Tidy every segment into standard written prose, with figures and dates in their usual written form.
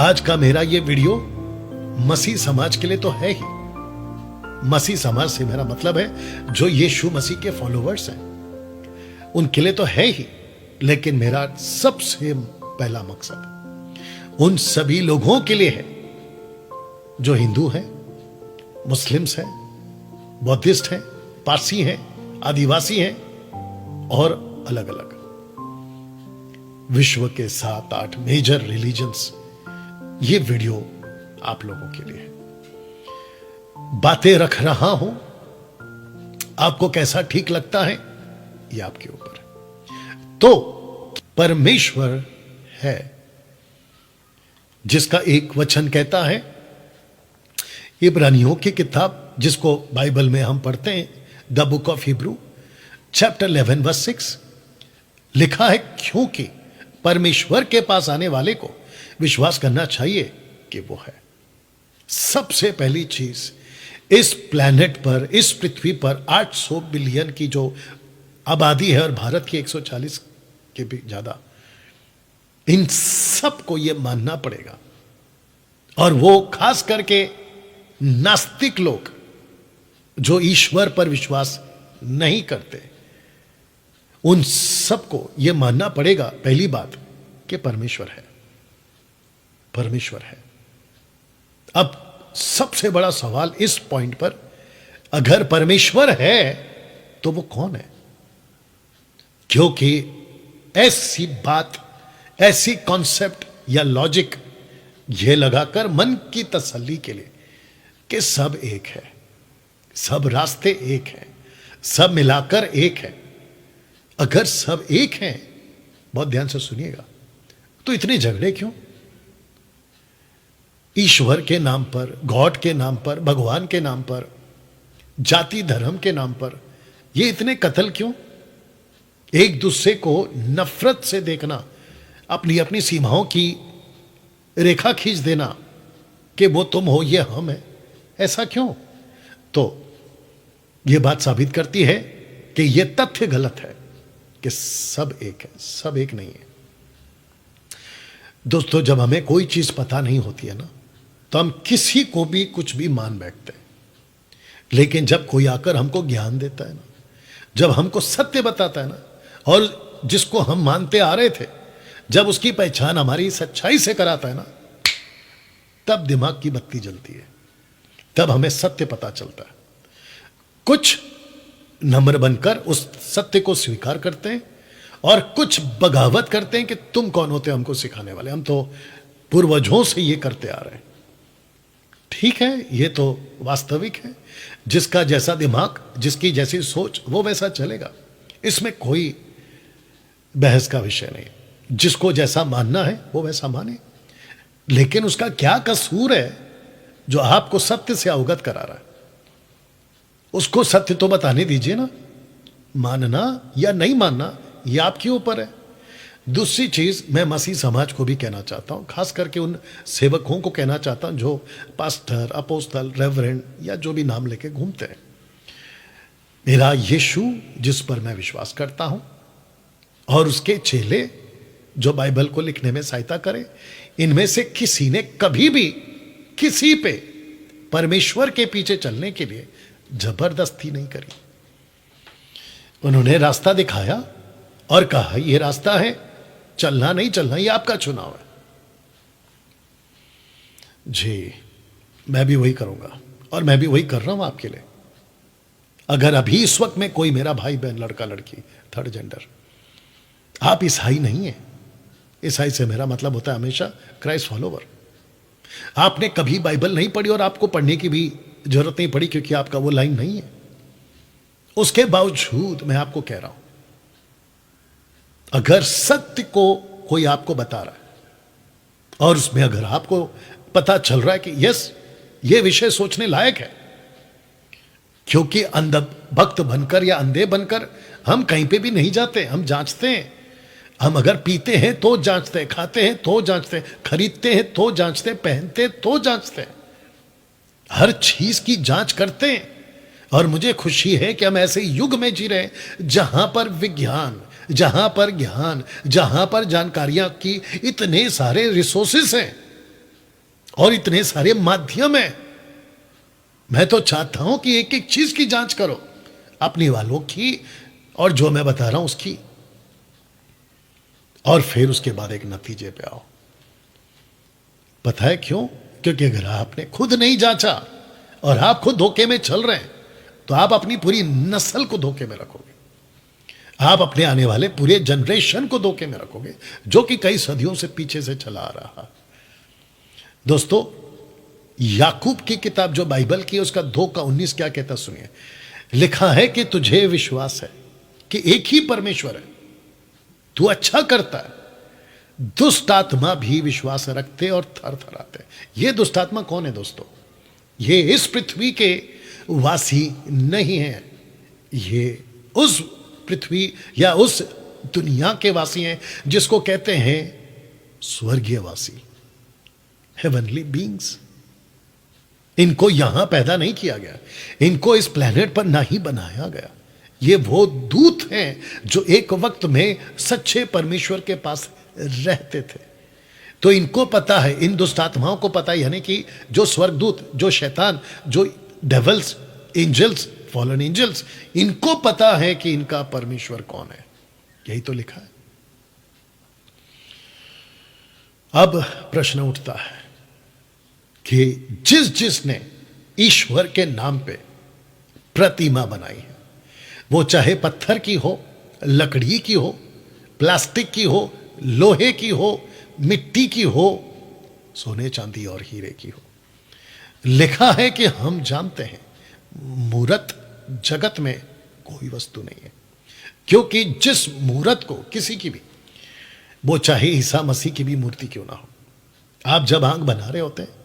आज का मेरा ये वीडियो मसीह समाज के लिए तो है ही। मसीह समाज से मेरा मतलब है जो यीशु मसीह के फॉलोवर्स हैं उनके लिए तो है ही, लेकिन मेरा सबसे पहला मकसद उन सभी लोगों के लिए है जो हिंदू हैं, मुस्लिम्स हैं, बौद्धिस्ट हैं, पारसी हैं, आदिवासी हैं और अलग अलग विश्व के 7-8 मेजर रिलीजन्स। ये वीडियो आप लोगों के लिए है। बातें रख रहा हूं, आपको कैसा ठीक लगता है ये आपके ऊपर है। तो परमेश्वर है जिसका एक वचन कहता है, इब्रानियों की किताब जिसको बाइबल में हम पढ़ते हैं, the book of Hebrew chapter 11 verse 6 लिखा है, क्योंकि परमेश्वर के पास आने वाले को विश्वास करना चाहिए कि वो है। सबसे पहली चीज, इस प्लैनेट पर, इस पृथ्वी पर 800 बिलियन की जो आबादी है और भारत की 140 के भी ज्यादा, इन सब को यह मानना पड़ेगा। और वो खास करके नास्तिक लोग जो ईश्वर पर विश्वास नहीं करते, उन सबको यह मानना पड़ेगा पहली बात कि परमेश्वर है। परमेश्वर है। अब सबसे बड़ा सवाल इस पॉइंट पर, अगर परमेश्वर है तो वो कौन है? क्योंकि ऐसी बात, ऐसी कॉन्सेप्ट या लॉजिक ये लगाकर मन की तसल्ली के लिए कि सब एक है, सब रास्ते एक हैं, सब मिलाकर एक है। अगर सब एक हैं, बहुत ध्यान से सुनिएगा, तो इतने झगड़े क्यों? ईश्वर के नाम पर, गॉड के नाम पर, भगवान के नाम पर, जाति धर्म के नाम पर ये इतने कत्ल क्यों? एक दूसरे को नफरत से देखना, अपनी अपनी सीमाओं की रेखा खींच देना कि वो तुम हो ये हम है, ऐसा क्यों? तो ये बात साबित करती है कि ये तथ्य गलत है कि सब एक है, सब एक नहीं है। दोस्तों, जब हमें कोई चीज पता नहीं होती है ना, तो हम किसी को भी कुछ भी मान बैठते हैं। लेकिन जब कोई आकर हमको ज्ञान देता है ना, जब हमको सत्य बताता है ना, और जिसको हम मानते आ रहे थे, जब उसकी पहचान हमारी सच्चाई से कराता है ना, तब दिमाग की बत्ती जलती है, तब हमें सत्य पता चलता है। कुछ नम्र बनकर उस सत्य को स्वीकार करते हैं और कुछ बगावत करते हैं कि तुम कौन होते हो हमको सिखाने वाले, हम तो पूर्वजों से ये करते आ रहे हैं। ठीक है, ये तो वास्तविक है। जिसका जैसा दिमाग, जिसकी जैसी सोच, वो वैसा चलेगा, इसमें कोई बहस का विषय नहीं। जिसको जैसा मानना है वो वैसा माने, लेकिन उसका क्या कसूर है जो आपको सत्य से अवगत करा रहा है? उसको सत्य तो बताने दीजिए ना। मानना या नहीं मानना ये आपके ऊपर है। दूसरी चीज, मैं मसीह समाज को भी कहना चाहता हूं, खास करके उन सेवकों को कहना चाहता हूं जो पास्टर, अपोस्तल, रेवरेंड या जो भी नाम लेके घूमते हैं। मेरा यीशु जिस पर मैं विश्वास करता हूं और उसके चेले जो बाइबल को लिखने में सहायता करें, इनमें से किसी ने कभी भी किसी पे परमेश्वर के पीछे चलने के लिए जबरदस्ती नहीं करी। उन्होंने रास्ता दिखाया और कहा ये रास्ता है, चलना नहीं चलना ये आपका चुनाव है। जी, मैं भी वही करूंगा और मैं भी वही कर रहा हूं आपके लिए। अगर अभी इस वक्त में कोई मेरा भाई बहन, लड़का लड़की, थर्ड जेंडर, आप ईसाई नहीं है, ईसाई से मेरा मतलब होता है हमेशा क्राइस्ट फॉलोवर। आपने कभी बाइबल नहीं पढ़ी और आपको पढ़ने की भी जरूरत नहीं पड़ी क्योंकि आपका वो लाइन नहीं है। उसके बावजूद मैं आपको कह रहा हूं, अगर सत्य को कोई आपको बता रहा है और उसमें अगर आपको पता चल रहा है कि यस, ये विषय सोचने लायक है, क्योंकि अंधभक्त बनकर या अंधे बनकर हम कहीं पे भी नहीं जाते, हम जांचते हैं। हम अगर पीते हैं तो जांचते हैं, खाते हैं तो जांचते हैं, खरीदते हैं तो जांचते हैं, पहनते हैं तो जांचते हैं, हर चीज की जांच करते हैं। और मुझे खुशी है कि हम ऐसे युग में जी रहे हैं जहां पर विज्ञान, जहां पर ज्ञान, जहां पर जानकारियां की इतने सारे रिसोर्सेस हैं और इतने सारे माध्यम हैं। मैं तो चाहता हूं कि एक एक चीज की जांच करो, अपने वालों की और जो मैं बता रहा हूं उसकी, और फिर उसके बाद एक नतीजे पे आओ। पता है क्यों? क्योंकि अगर आपने खुद नहीं जांचा और आप खुद धोखे में चल रहे हैं तो आप अपनी पूरी नस्ल को धोखे में रखोगे, आप अपने आने वाले पूरे जनरेशन को धोखे में रखोगे, जो कि कई सदियों से पीछे से चला आ रहा। दोस्तों, याकूब की किताब जो बाइबल की है उसका 2:19 क्या कहता सुनिए। लिखा है कि तुझे विश्वास है कि एक ही परमेश्वर है, तू अच्छा करता है, दुष्ट आत्मा भी विश्वास रखते और थर थराते। ये दुष्ट आत्मा कौन है दोस्तों? ये इस पृथ्वी के वासी नहीं है, ये उस पृथ्वी या उस दुनिया के वासी हैं जिसको कहते हैं स्वर्गीय वासी, हेवनली बीइंग्स। इनको यहां पैदा नहीं किया गया, इनको इस प्लेनेट पर ना ही बनाया गया। ये वो दूत हैं जो एक वक्त में सच्चे परमेश्वर के पास रहते थे। तो इनको पता है, इन दुष्ट आत्माओं को पता है, यानी कि जो स्वर्गदूत, जो शैतान, जो डेवल्स, एंजल्स, फॉलन एंजल्स, इनको पता है कि इनका परमेश्वर कौन है। यही तो लिखा है। अब प्रश्न उठता है कि जिसने ईश्वर के नाम पे प्रतिमा बनाई है, वो चाहे पत्थर की हो, लकड़ी की हो, प्लास्टिक की हो, लोहे की हो, मिट्टी की हो, सोने चांदी और हीरे की हो, लिखा है कि हम जानते हैं मूरत जगत में कोई वस्तु नहीं है। क्योंकि जिस मूरत को, किसी की भी, वो चाहे ईसा मसीह की भी मूर्ति क्यों ना हो, आप जब आंख बना रहे होते हैं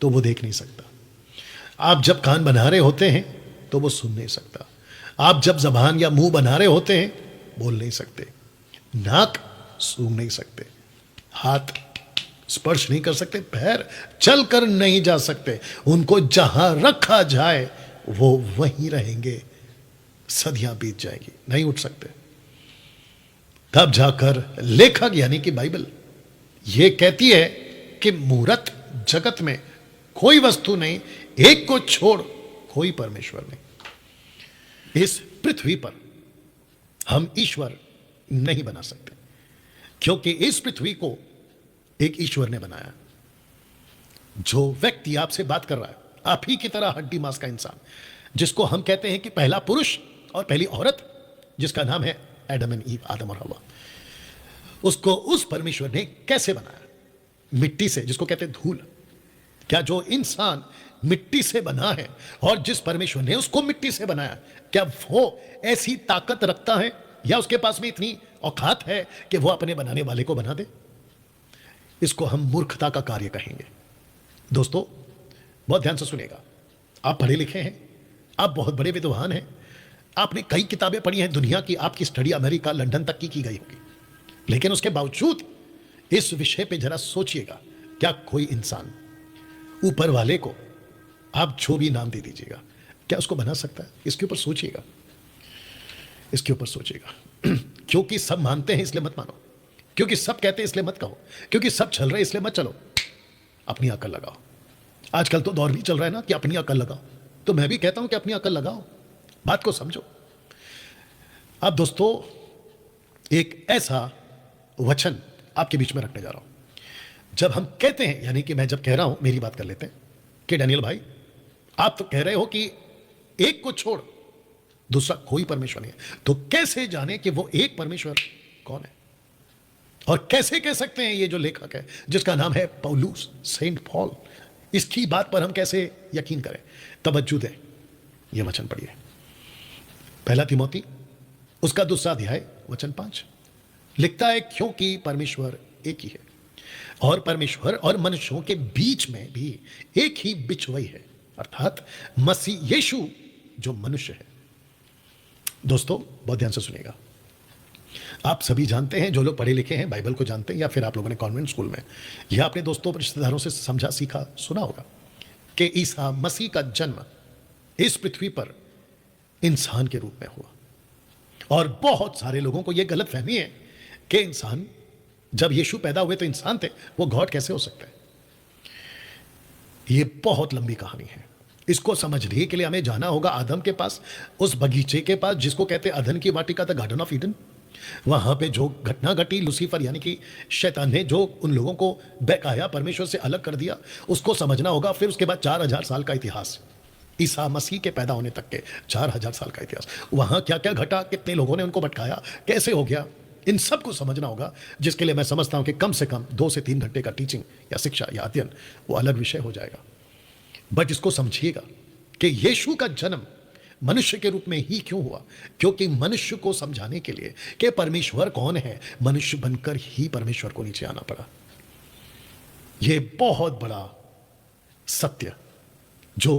तो वो देख नहीं सकता, आप जब कान बना रहे होते हैं तो वो सुन नहीं सकता, आप जब जबान या मुंह बना रहे होते हैं बोल नहीं सकते, नाक सूंघ नहीं सकते, हाथ स्पर्श नहीं कर सकते, पैर चल कर नहीं जा सकते। उनको जहां रखा जाए वो वहीं रहेंगे, सदियां बीत जाएंगी, नहीं उठ सकते। तब जाकर लेखक यानी कि बाइबल ये कहती है कि मूरत जगत में कोई वस्तु नहीं, एक को छोड़ कोई परमेश्वर नहीं। इस पृथ्वी पर हम ईश्वर नहीं बना सकते, क्योंकि इस पृथ्वी को एक ईश्वर ने बनाया। जो व्यक्ति आपसे बात कर रहा है, आप ही की तरह हड्डी मांस का इंसान, जिसको हम कहते हैं कि पहला पुरुष और पहली औरत, जिसका नाम है एडम एंड ईव, आदम और हवा, उसको उस परमेश्वर ने कैसे बनाया? मिट्टी से, जिसको कहते हैं धूल। क्या जो इंसान मिट्टी से बना है और जिस परमेश्वर ने उसको मिट्टी से बनाया, क्या वो ऐसी ताकत रखता है या उसके पास में इतनी औकात है कि वो अपने बनाने वाले को बना दे? इसको हम मूर्खता का कार्य कहेंगे। दोस्तों, बहुत ध्यान से सुनिएगा। आप पढ़े लिखे हैं, आप बहुत बड़े विद्वान हैं, आपने कई किताबें पढ़ी हैं दुनिया की, आपकी स्टडी अमेरिका, लंदन तक की गई होगी, लेकिन उसके बावजूद इस विषय पे जरा सोचिएगा। क्या कोई इंसान ऊपर वाले को, आप जो भी नाम दे दीजिएगा, क्या उसको बना सकता है? इसके ऊपर सोचिएगा, इसके ऊपर सोचिएगा। क्योंकि सब मानते हैं इसलिए मत मानो, क्योंकि सब कहते हैं इसलिए मत कहो, क्योंकि सब चल रहे इसलिए मत चलो। अपनी अकल लगाओ। आजकल तो दौर भी चल रहा है ना कि अपनी अकल लगाओ, तो मैं भी कहता हूं कि अपनी अकल लगाओ, बात को समझो। अब दोस्तों, एक ऐसा वचन आपके बीच में रखने जा रहा हूं। जब हम कहते हैं, यानी कि मैं जब कह रहा हूं, मेरी बात कर लेते हैं कि डैनियल भाई, आप तो कह रहे हो कि एक को छोड़ दूसरा कोई परमेश्वर नहीं है, तो कैसे जाने कि वो एक परमेश्वर कौन है? और कैसे कह सकते हैं ये जो लेखक है जिसका नाम है पौलुस, सेंट पॉल, इसकी बात पर हम कैसे यकीन करें? तवज्जो दें, ये वचन पढ़िए, पहला तिमोथी उसका 2 अध्याय वचन 5 लिखता है, क्योंकि परमेश्वर एक ही है और परमेश्वर और मनुष्यों के बीच में भी एक ही बिचवई है, अर्थात मसीह यीशु जो मनुष्य है। दोस्तों, बहुत ध्यान से सुनिएगा। आप सभी जानते हैं, जो लोग पढ़े लिखे हैं, बाइबल को जानते हैं, या फिर आप लोगों ने कॉन्वेंट स्कूल में या अपने दोस्तों रिश्तेदारों से समझा सीखा सुना होगा कि ईसा मसीह का जन्म इस पृथ्वी पर इंसान के रूप में हुआ। और बहुत सारे लोगों को यह गलत फहमी है कि इंसान, जब यीशु पैदा हुए तो इंसान थे, वो गॉड कैसे हो सकता है? ये बहुत लंबी कहानी है। इसको समझने के लिए हमें जाना होगा आदम के पास, उस बगीचे के पास जिसको कहते हैं अदन की वाटिका, द गार्डन ऑफ ईडन। वहां पे जो घटना घटी, लूसीफर यानी कि शैतान ने जो उन लोगों को बहकाया, परमेश्वर से अलग कर दिया, उसको समझना होगा। फिर उसके बाद 4000 साल का इतिहास, ईसा मसीह के पैदा होने तक के 4000 साल का इतिहास। वहां क्या क्या घटा, कितने लोगों ने उनको भटकाया, कैसे हो गया, इन सब को समझना होगा। जिसके लिए मैं समझता हूं कि कम से कम 2 से 3 घंटे का टीचिंग या शिक्षा या अध्ययन वो अलग विषय हो जाएगा। बट इसको समझिएगा कि यीशु का जन्म मनुष्य के रूप में ही क्यों हुआ, क्योंकि मनुष्य को समझाने के लिए कि परमेश्वर कौन है, मनुष्य बनकर ही परमेश्वर को नीचे आना पड़ा। यह बहुत बड़ा सत्य जो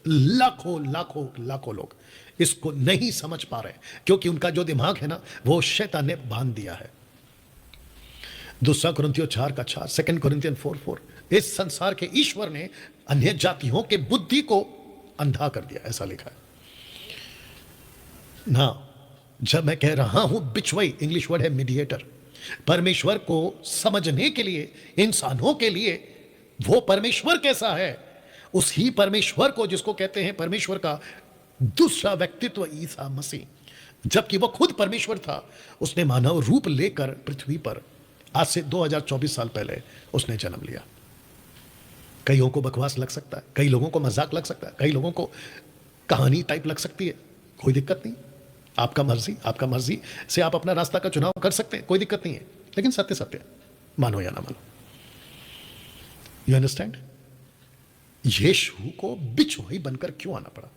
लाखों लाखों लाखों लोग इसको नहीं समझ पा रहे, क्योंकि उनका जो दिमाग है ना, वो शैतान ने बांध दिया है। 2 कुरिन्थियों 4:4, 2 कुरिन्थियन 4:4, इस संसार के ईश्वर ने अन्य जातियों के बुद्धि को अंधा कर दिया, ऐसा लिखा है ना। जब मैं कह रहा हूं बिचवई, इंग्लिश वर्ड है मीडिएटर, परमेश्वर को समझने के लिए, इंसानों के लिए वो परमेश्वर कैसा है, उसी परमेश्वर को जिसको कहते हैं परमेश्वर का दूसरा व्यक्तित्व ईसा मसीह, जबकि वो खुद परमेश्वर था, उसने मानव रूप लेकर पृथ्वी पर आज से 2024 साल पहले उसने जन्म लिया। कईयों को बकवास लग सकता है, कई लोगों को मजाक लग सकता है, कई लोगों को कहानी टाइप लग सकती है, कोई दिक्कत नहीं। आपका मर्जी से आप अपना रास्ता का चुनाव कर सकते हैं, कोई दिक्कत नहीं है। लेकिन सत्य सत्य, मानो या ना मानो। You understand? यीशु को बिचौलिया बनकर क्यों आना पड़ा,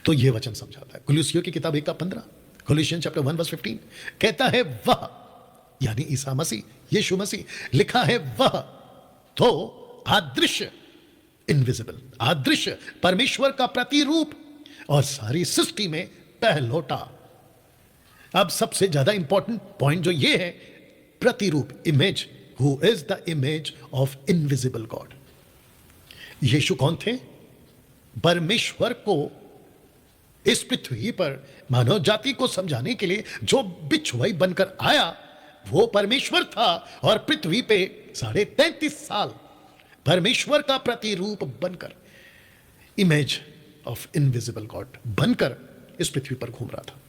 तो यह वचन समझाता है। कुलुसियों की किताब 1:15, कोलोसियंस चैप्टर 1:15 कहता है वह, यानी ईसा मसीह, यीशु मसीह, लिखा है वह तो अदृश्य, इनविजिबल, अदृश्य परमेश्वर का प्रतिरूप और सारी सृष्टि में पहलौटा। अब सबसे ज्यादा इंपॉर्टेंट पॉइंट जो ये है, प्रतिरूप, image, who is the image of invisible God. Yeshu कौन थे? परमेश्वर को इस पृथ्वी पर मानव जाति को समझाने के लिए जो बिचौलिया बनकर आया, वो परमेश्वर था, और पृथ्वी पे 33.5 साल परमेश्वर का प्रतिरूप बनकर, इमेज ऑफ इनविजिबल गॉड बनकर इस पृथ्वी पर घूम रहा था।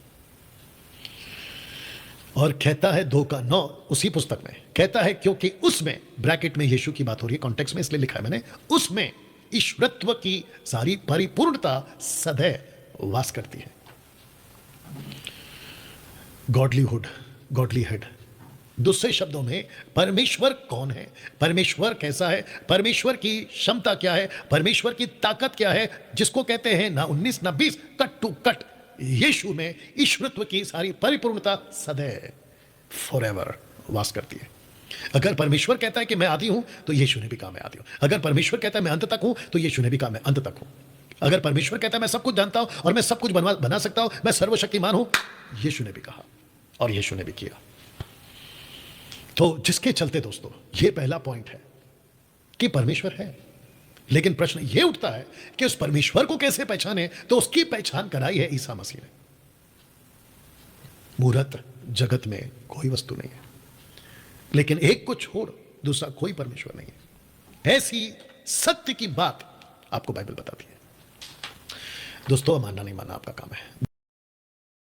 और कहता है 2:9 उसी पुस्तक में कहता है, क्योंकि उसमें, ब्रैकेट में यीशु की बात हो रही है, कॉन्टेक्स्ट में इसलिए लिखा है मैंने, उसमें ईश्वरत्व की सारी परिपूर्णता सदैव वास करती है। गॉडलीहुड, गॉडली हेड, दूसरे शब्दों में परमेश्वर कौन है, परमेश्वर कैसा है, परमेश्वर की क्षमता क्या है, परमेश्वर की ताकत क्या है, जिसको कहते हैं ना 19 ना 20, कट टू कट यीशु में ईश्वरत्व की सारी परिपूर्णता सदैव, फॉरएवर वास करती है। अगर परमेश्वर कहता है कि मैं आदि हूं, तो यीशु ने भी कहा मैं आदि हूं। अगर परमेश्वर कहता है मैं अंत तक हूं, तो यीशु ने भी कहा मैं अंत तक हूं। अगर परमेश्वर कहता है मैं सब कुछ जानता हूं और मैं सब कुछ बना सकता हूं, मैं सर्वशक्तिमान हूं, यीशु ने भी कहा और यीशु ने भी किया। तो जिसके चलते दोस्तों, यह पहला पॉइंट है कि परमेश्वर है, लेकिन प्रश्न यह उठता है कि उस परमेश्वर को कैसे पहचाने, तो उसकी पहचान कराई है ईसा मसीह ने। मूर्त जगत में कोई वस्तु नहीं है, लेकिन एक को छोड़ दूसरा कोई परमेश्वर नहीं है। ऐसी सत्य की बात आपको बाइबल बताती है। दोस्तों, मानना नहीं मानना आपका काम है।